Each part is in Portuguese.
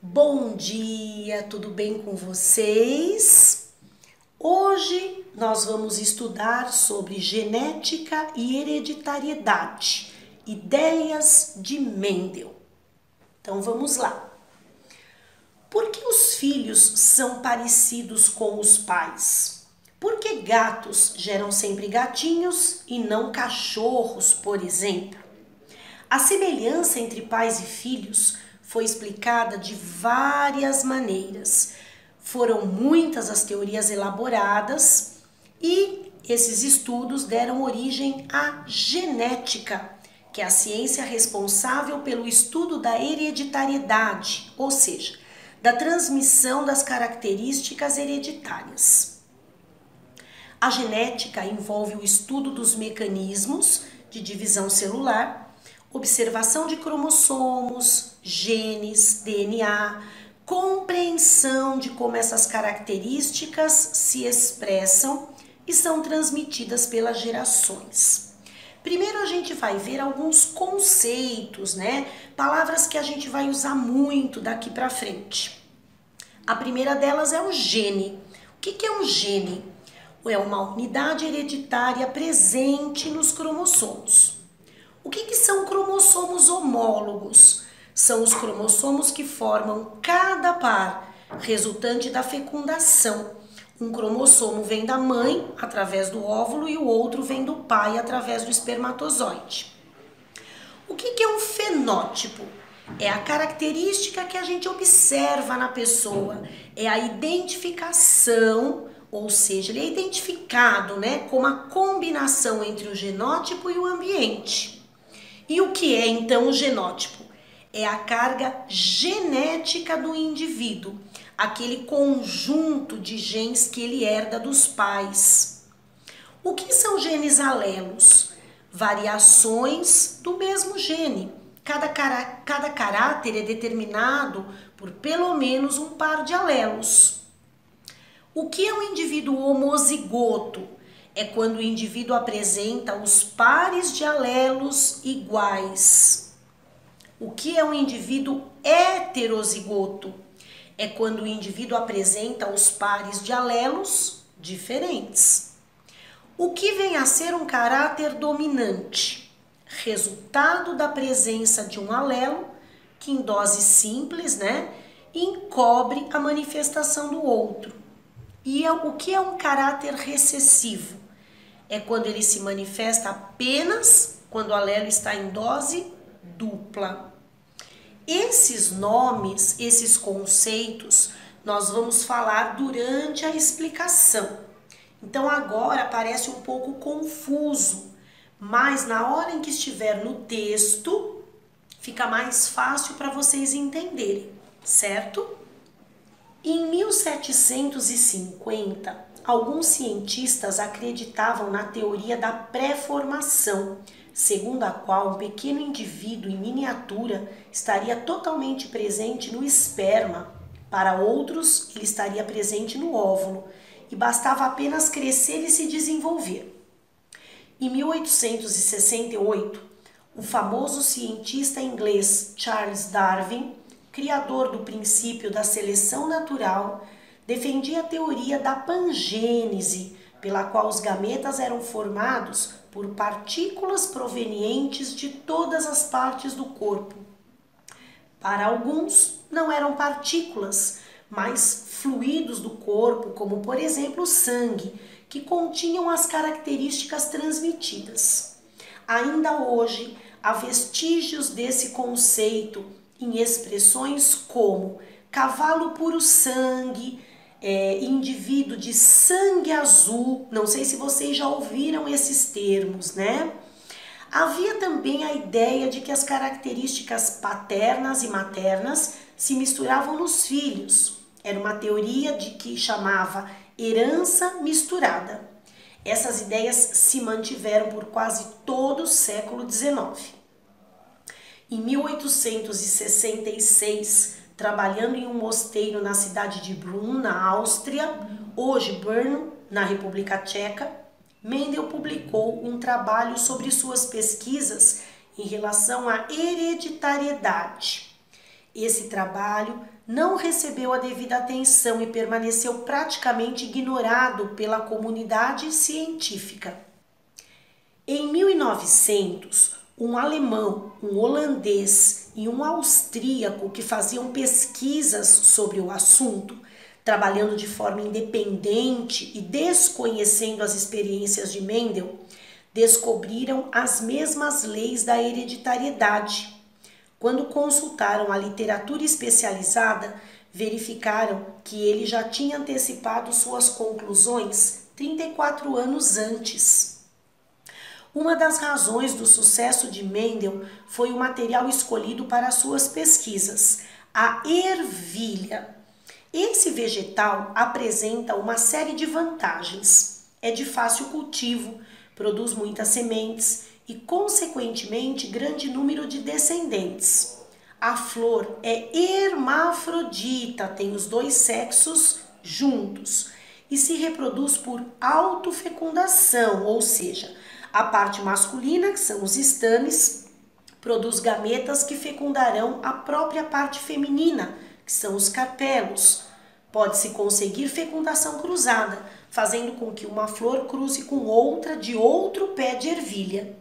Bom dia, tudo bem com vocês? Hoje nós vamos estudar sobre genética e hereditariedade, ideias de Mendel. Então vamos lá. Por que os filhos são parecidos com os pais? Por que gatos geram sempre gatinhos e não cachorros, por exemplo? A semelhança entre pais e filhos foi explicada de várias maneiras. Foram muitas as teorias elaboradas e esses estudos deram origem à genética, que é a ciência responsável pelo estudo da hereditariedade, ou seja, da transmissão das características hereditárias. A genética envolve o estudo dos mecanismos de divisão celular, observação de cromossomos, genes, DNA, compreensão de como essas características se expressam e são transmitidas pelas gerações. Primeiro a gente vai ver alguns conceitos, Palavras que a gente vai usar muito daqui para frente. A primeira delas é o gene. O que é um gene? É uma unidade hereditária presente nos cromossomos. O que são cromossomos homólogos? São os cromossomos que formam cada par, resultante da fecundação. Um cromossomo vem da mãe, através do óvulo, e o outro vem do pai, através do espermatozoide. O que é um fenótipo? É a característica que a gente observa na pessoa, é a identificação, ou seja, ele é identificado, como a combinação entre o genótipo e o ambiente. E o que é então o genótipo? É a carga genética do indivíduo, aquele conjunto de genes que ele herda dos pais. O que são genes alelos? Variações do mesmo gene. Cada caráter é determinado por pelo menos um par de alelos. O que é um indivíduo homozigoto? É quando o indivíduo apresenta os pares de alelos iguais. O que é um indivíduo heterozigoto? É quando o indivíduo apresenta os pares de alelos diferentes. O que vem a ser um caráter dominante? Resultado da presença de um alelo que em dose simples, encobre a manifestação do outro. E o que é um caráter recessivo? É quando ele se manifesta apenas quando o alelo está em dose dupla. Esses nomes, esses conceitos, nós vamos falar durante a explicação. Então agora parece um pouco confuso, mas na hora em que estiver no texto, fica mais fácil para vocês entenderem, certo? Em 1750, alguns cientistas acreditavam na teoria da pré-formação, segundo a qual um pequeno indivíduo em miniatura estaria totalmente presente no esperma. Para outros, ele estaria presente no óvulo e bastava apenas crescer e se desenvolver. Em 1868, o famoso cientista inglês Charles Darwin, criador do princípio da seleção natural, defendia a teoria da pangênese, pela qual os gametas eram formados por partículas provenientes de todas as partes do corpo. Para alguns, não eram partículas, mas fluidos do corpo, como por exemplo o sangue, que continham as características transmitidas. Ainda hoje, há vestígios desse conceito em expressões como cavalo puro sangue, indivíduo de sangue azul. Não sei se vocês já ouviram esses termos, Havia também a ideia de que as características paternas e maternas se misturavam nos filhos. Era uma teoria de que chamava herança misturada. Essas ideias se mantiveram por quase todo o século XIX. Em 1866, trabalhando em um mosteiro na cidade de Brunn, na Áustria, hoje Brno, na República Tcheca, Mendel publicou um trabalho sobre suas pesquisas em relação à hereditariedade. Esse trabalho não recebeu a devida atenção e permaneceu praticamente ignorado pela comunidade científica. Em 1900, um alemão, um holandês e um austríaco que faziam pesquisas sobre o assunto, trabalhando de forma independente e desconhecendo as experiências de Mendel, descobriram as mesmas leis da hereditariedade. Quando consultaram a literatura especializada, verificaram que ele já tinha antecipado suas conclusões 34 anos antes. Uma das razões do sucesso de Mendel foi o material escolhido para suas pesquisas, a ervilha. Esse vegetal apresenta uma série de vantagens. É de fácil cultivo, produz muitas sementes e, consequentemente, grande número de descendentes. A flor é hermafrodita, tem os dois sexos juntos e se reproduz por autofecundação, ou seja, a parte masculina, que são os estames, produz gametas que fecundarão a própria parte feminina, que são os carpelos. Pode-se conseguir fecundação cruzada, fazendo com que uma flor cruze com outra de outro pé de ervilha.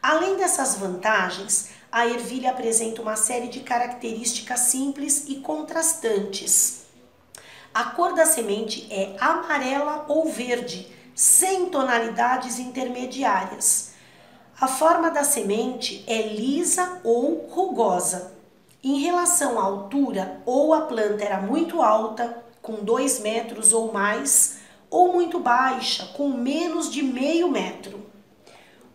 Além dessas vantagens, a ervilha apresenta uma série de características simples e contrastantes. A cor da semente é amarela ou verde, sem tonalidades intermediárias. A forma da semente é lisa ou rugosa. Em relação à altura, ou a planta era muito alta, com 2 metros ou mais, ou muito baixa, com menos de meio metro.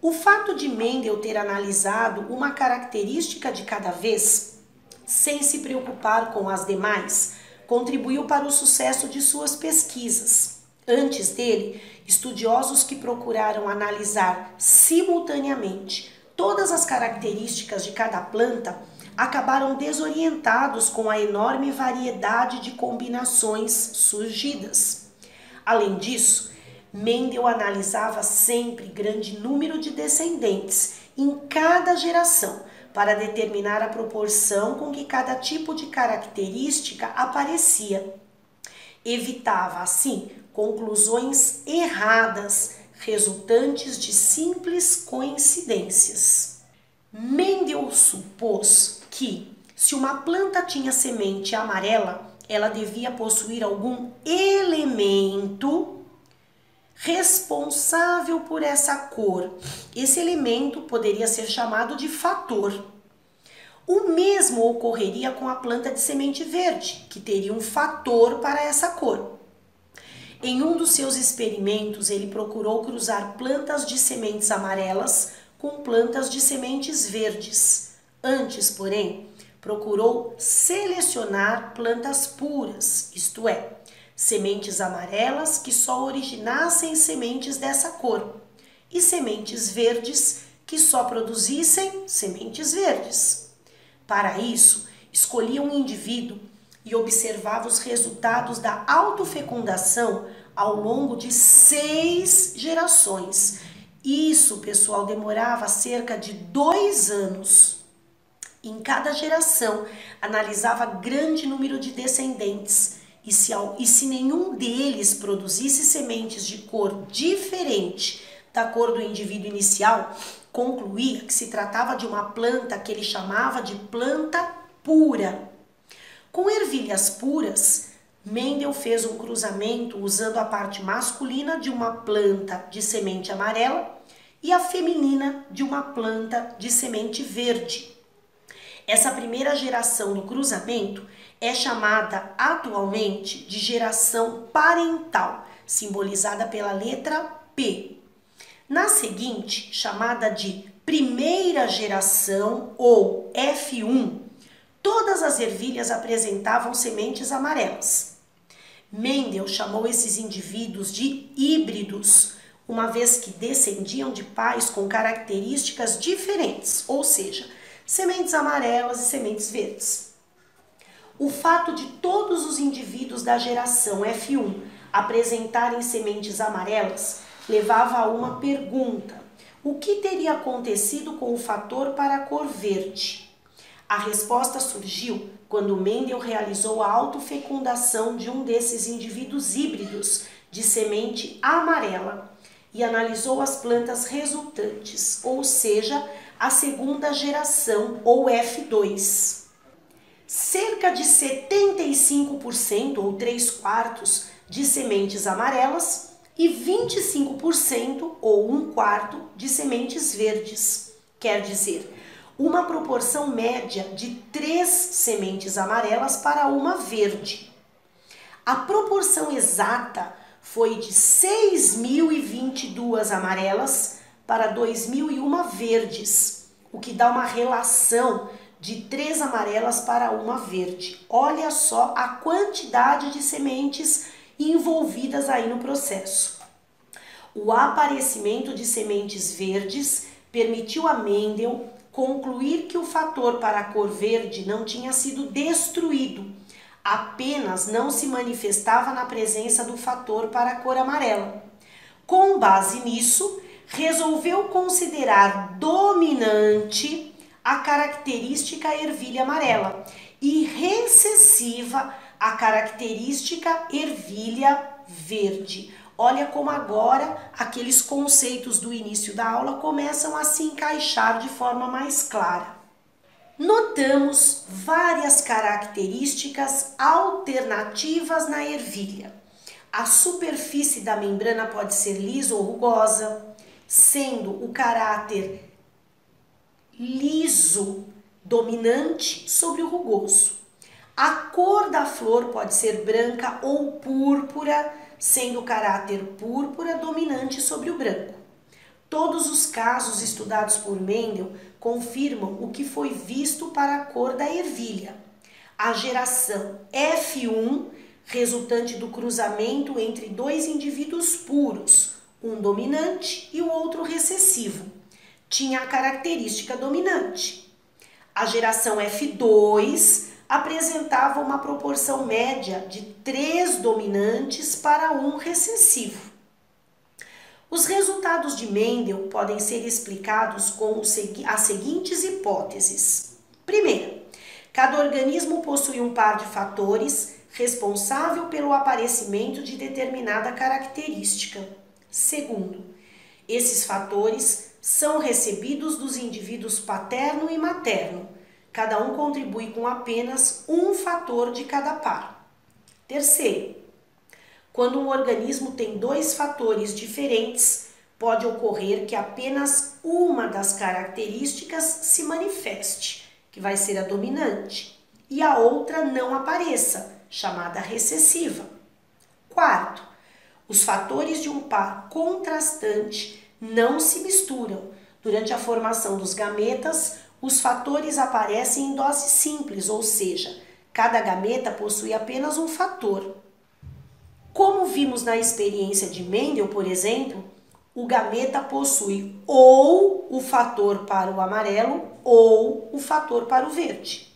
O fato de Mendel ter analisado uma característica de cada vez, sem se preocupar com as demais, contribuiu para o sucesso de suas pesquisas. Antes dele, estudiosos que procuraram analisar simultaneamente todas as características de cada planta acabaram desorientados com a enorme variedade de combinações surgidas. Além disso, Mendel analisava sempre grande número de descendentes em cada geração para determinar a proporção com que cada tipo de característica aparecia. Evitava, assim, conclusões erradas, resultantes de simples coincidências. Mendel supôs que, se uma planta tinha semente amarela, ela devia possuir algum elemento responsável por essa cor. Esse elemento poderia ser chamado de fator. O mesmo ocorreria com a planta de semente verde, que teria um fator para essa cor. Em um dos seus experimentos, ele procurou cruzar plantas de sementes amarelas com plantas de sementes verdes. Antes, porém, procurou selecionar plantas puras, isto é, sementes amarelas que só originassem sementes dessa cor, e sementes verdes que só produzissem sementes verdes. Para isso, escolhia um indivíduo e observava os resultados da autofecundação ao longo de 6 gerações. Isso, pessoal, demorava cerca de 2 anos. Em cada geração, analisava grande número de descendentes e se nenhum deles produzisse sementes de cor diferente da cor do indivíduo inicial, concluía que se tratava de uma planta que ele chamava de planta pura. Com ervilhas puras, Mendel fez um cruzamento usando a parte masculina de uma planta de semente amarela e a feminina de uma planta de semente verde. Essa primeira geração do cruzamento é chamada atualmente de geração parental, simbolizada pela letra P. Na seguinte, chamada de primeira geração ou F1, todas as ervilhas apresentavam sementes amarelas. Mendel chamou esses indivíduos de híbridos, uma vez que descendiam de pais com características diferentes, ou seja, sementes amarelas e sementes verdes. O fato de todos os indivíduos da geração F1 apresentarem sementes amarelas levava a uma pergunta: o que teria acontecido com o fator para a cor verde? A resposta surgiu quando Mendel realizou a autofecundação de um desses indivíduos híbridos de semente amarela e analisou as plantas resultantes, ou seja, a segunda geração, ou F2. Cerca de 75% ou 3/4 de sementes amarelas e 25% ou 1/4 de sementes verdes. Quer dizer, uma proporção média de 3 sementes amarelas para uma verde. A proporção exata foi de 6.022 amarelas para 2.001 verdes, o que dá uma relação de 3 amarelas para uma verde. Olha só a quantidade de sementes envolvidas aí no processo. O aparecimento de sementes verdes permitiu a Mendel concluir que o fator para a cor verde não tinha sido destruído, apenas não se manifestava na presença do fator para a cor amarela. Com base nisso, resolveu considerar dominante a característica ervilha amarela e recessiva a característica ervilha verde. Olha como agora aqueles conceitos do início da aula começam a se encaixar de forma mais clara. Notamos várias características alternativas na ervilha. A superfície da membrana pode ser lisa ou rugosa, sendo o caráter liso dominante sobre o rugoso. A cor da flor pode ser branca ou púrpura, sendo o caráter púrpura dominante sobre o branco. Todos os casos estudados por Mendel confirmam o que foi visto para a cor da ervilha. A geração F1, resultante do cruzamento entre 2 indivíduos puros, um dominante e o outro recessivo, tinha a característica dominante. A geração F2 apresentava uma proporção média de 3 dominantes para 1 recessivo. Os resultados de Mendel podem ser explicados com as seguintes hipóteses. Primeira, cada organismo possui um par de fatores responsável pelo aparecimento de determinada característica. Segundo, esses fatores são recebidos dos indivíduos paterno e materno. Cada um contribui com apenas um fator de cada par. Terceiro, quando um organismo tem 2 fatores diferentes, pode ocorrer que apenas uma das características se manifeste, que vai ser a dominante, e a outra não apareça, chamada recessiva. Quarto, os fatores de um par contrastante não se misturam. Durante a formação dos gametas, os fatores aparecem em dose simples, ou seja, cada gameta possui apenas um fator. Como vimos na experiência de Mendel, por exemplo, o gameta possui ou o fator para o amarelo ou o fator para o verde.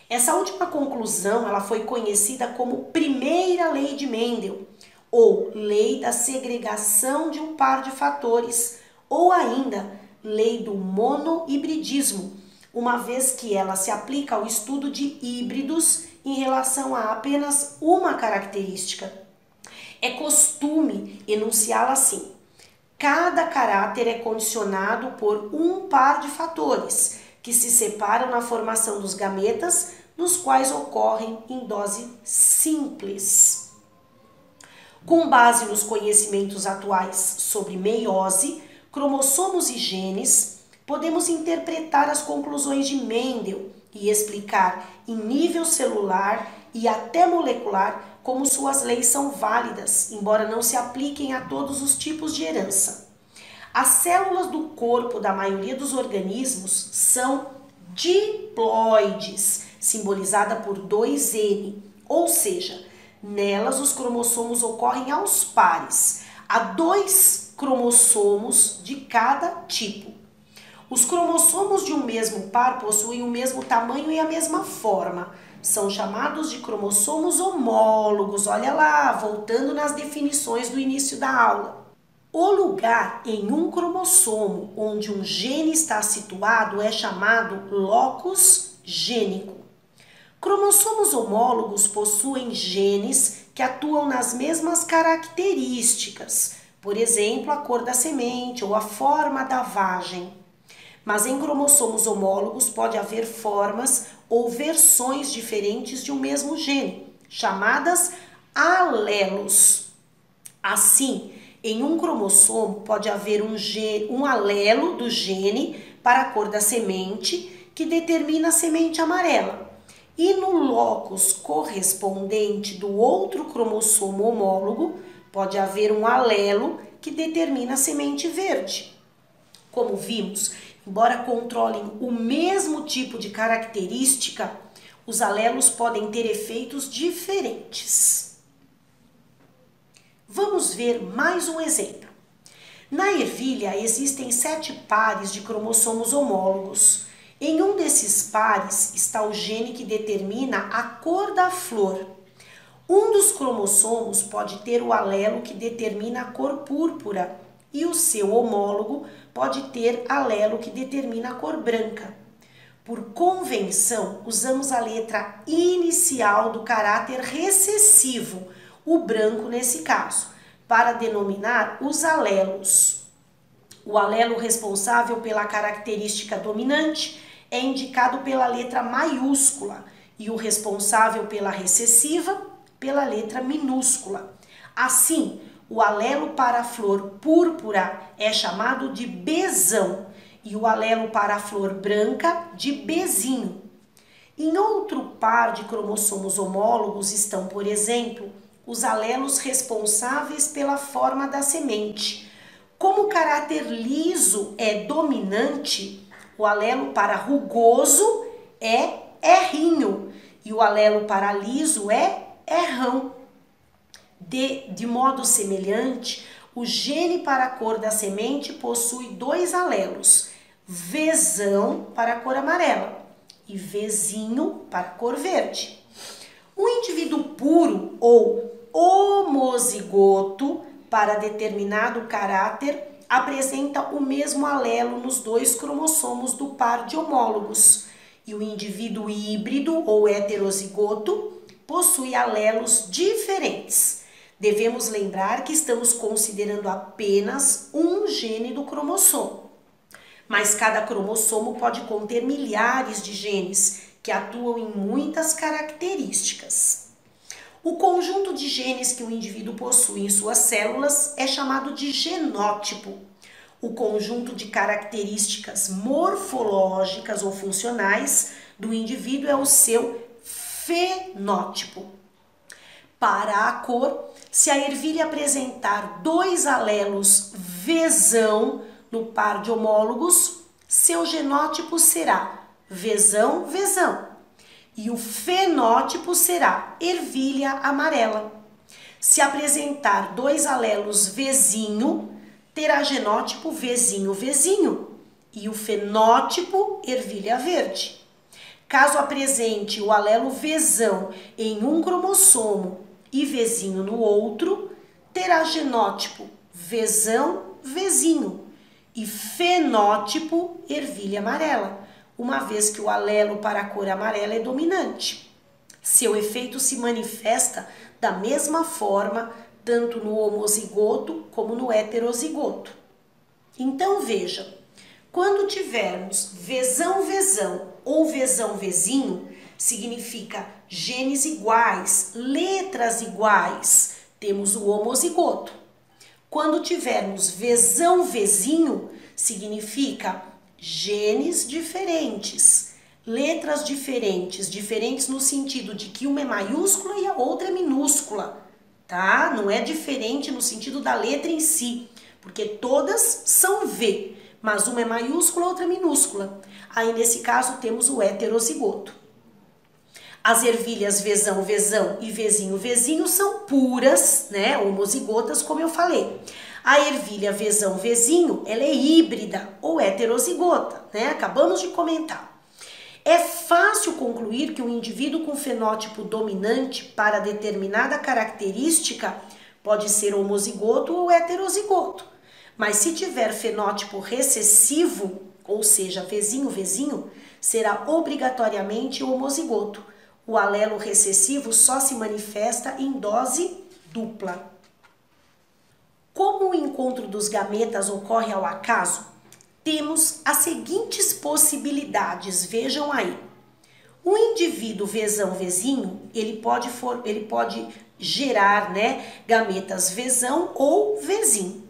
Essa última conclusão ela foi conhecida como primeira lei de Mendel, ou lei da segregação de um par de fatores, ou ainda lei do monohibridismo, uma vez que ela se aplica ao estudo de híbridos em relação a apenas uma característica. É costume enunciá-la assim: cada caráter é condicionado por um par de fatores que se separam na formação dos gametas, nos quais ocorrem em dose simples. Com base nos conhecimentos atuais sobre meiose, cromossomos e genes, podemos interpretar as conclusões de Mendel e explicar em nível celular e até molecular como suas leis são válidas, embora não se apliquem a todos os tipos de herança. As células do corpo da maioria dos organismos são diploides, simbolizada por 2N, ou seja, nelas os cromossomos ocorrem aos pares. Há 2 cromossomos de cada tipo. Os cromossomos de um mesmo par possuem o mesmo tamanho e a mesma forma. São chamados de cromossomos homólogos. Olha lá, voltando nas definições do início da aula. O lugar em um cromossomo onde um gene está situado é chamado locus gênico. Cromossomos homólogos possuem genes que atuam nas mesmas características, por exemplo, a cor da semente ou a forma da vagem. Mas em cromossomos homólogos pode haver formas ou versões diferentes de um mesmo gene, chamadas alelos. Assim, em um cromossomo pode haver um alelo do gene para a cor da semente que determina a semente amarela. E no locus correspondente do outro cromossomo homólogo, pode haver um alelo que determina a semente verde. Como vimos, embora controlem o mesmo tipo de característica, os alelos podem ter efeitos diferentes. Vamos ver mais um exemplo. Na ervilha existem 7 pares de cromossomos homólogos. Em um desses pares está o gene que determina a cor da flor. Um dos cromossomos pode ter o alelo que determina a cor púrpura e o seu homólogo pode ter alelo que determina a cor branca. Por convenção, usamos a letra inicial do caráter recessivo, o branco nesse caso, para denominar os alelos. O alelo responsável pela característica dominante é indicado pela letra maiúscula e o responsável pela recessiva pela letra minúscula. Assim, o alelo para a flor púrpura é chamado de Bzão e o alelo para a flor branca de Bzinho. Em outro par de cromossomos homólogos estão, por exemplo, os alelos responsáveis pela forma da semente. Como o caráter liso é dominante, o alelo para rugoso é errinho e o alelo para liso é errão. De modo semelhante, o gene para a cor da semente possui 2 alelos, Vzão para a cor amarela e Vzinho para a cor verde. O indivíduo puro ou homozigoto para determinado caráter apresenta o mesmo alelo nos 2 cromossomos do par de homólogos e o indivíduo híbrido ou heterozigoto possui alelos diferentes. Devemos lembrar que estamos considerando apenas um gene do cromossomo, mas cada cromossomo pode conter milhares de genes que atuam em muitas características. O conjunto de genes que o indivíduo possui em suas células é chamado de genótipo. O conjunto de características morfológicas ou funcionais do indivíduo é o seu fenótipo. Para a cor, se a ervilha apresentar 2 alelos Vzão no par de homólogos, seu genótipo será Vzão, Vzão. E o fenótipo será ervilha amarela. Se apresentar 2 alelos Vzinho, terá genótipo Vzinho, Vzinho. E o fenótipo ervilha verde. Caso apresente o alelo Vzão em um cromossomo e Vzinho no outro, terá genótipo Vzão, Vzinho. E fenótipo ervilha amarela, uma vez que o alelo para a cor amarela é dominante. Seu efeito se manifesta da mesma forma, tanto no homozigoto como no heterozigoto. Então veja, quando tivermos Vzão, Vzão ou Vzão, Vzinho, significa genes iguais, letras iguais, temos o homozigoto. Quando tivermos Vzão, Vzinho, significa genes diferentes, letras diferentes, diferentes no sentido de que uma é maiúscula e a outra é minúscula, tá? Não é diferente no sentido da letra em si, porque todas são V, mas uma é maiúscula, a outra é minúscula. Aí nesse caso temos o heterozigoto. As ervilhas Vzão, Vzão e Vzinho, Vzinho são puras, né, homozigotas, como eu falei. A ervilha Vzão, Vzinho, ela é híbrida ou heterozigota, né? Acabamos de comentar. É fácil concluir que um indivíduo com fenótipo dominante para determinada característica pode ser homozigoto ou heterozigoto. Mas se tiver fenótipo recessivo, ou seja, Vzinho, Vzinho, será obrigatoriamente homozigoto. O alelo recessivo só se manifesta em dose dupla. Como o encontro dos gametas ocorre ao acaso, temos as seguintes possibilidades, vejam aí. O indivíduo Vzão-Vzinho, ele pode gerar, gametas Vzão ou Vzinho.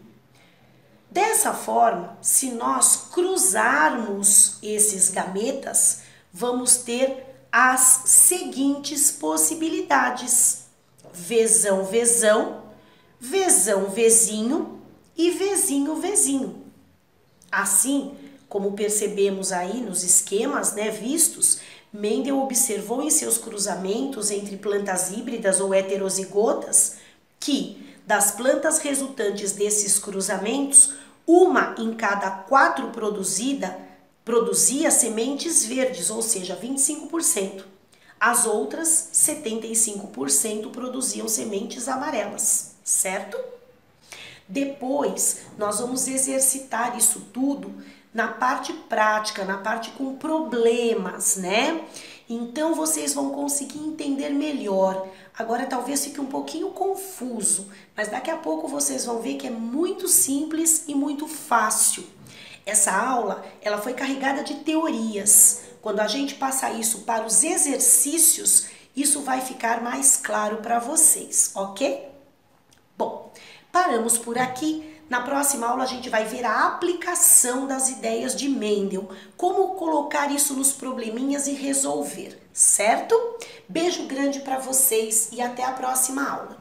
Dessa forma, se nós cruzarmos esses gametas, vamos ter as seguintes possibilidades: Vzão-Vzão, Vzão-Vzinho e Vzinho-Vzinho. Assim, como percebemos aí nos esquemas, vistos, Mendel observou em seus cruzamentos entre plantas híbridas ou heterozigotas que, das plantas resultantes desses cruzamentos, uma em cada 4 produzia sementes verdes, ou seja, 25%. As outras, 75%, produziam sementes amarelas, certo? Depois, nós vamos exercitar isso tudo na parte prática, na parte com problemas, Então, vocês vão conseguir entender melhor. Agora, talvez fique um pouquinho confuso, mas daqui a pouco vocês vão ver que é muito simples e muito fácil. Essa aula, ela foi carregada de teorias. Quando a gente passar isso para os exercícios, isso vai ficar mais claro para vocês, ok? Bom, paramos por aqui. Na próxima aula a gente vai ver a aplicação das ideias de Mendel, como colocar isso nos probleminhas e resolver, certo? Beijo grande para vocês e até a próxima aula.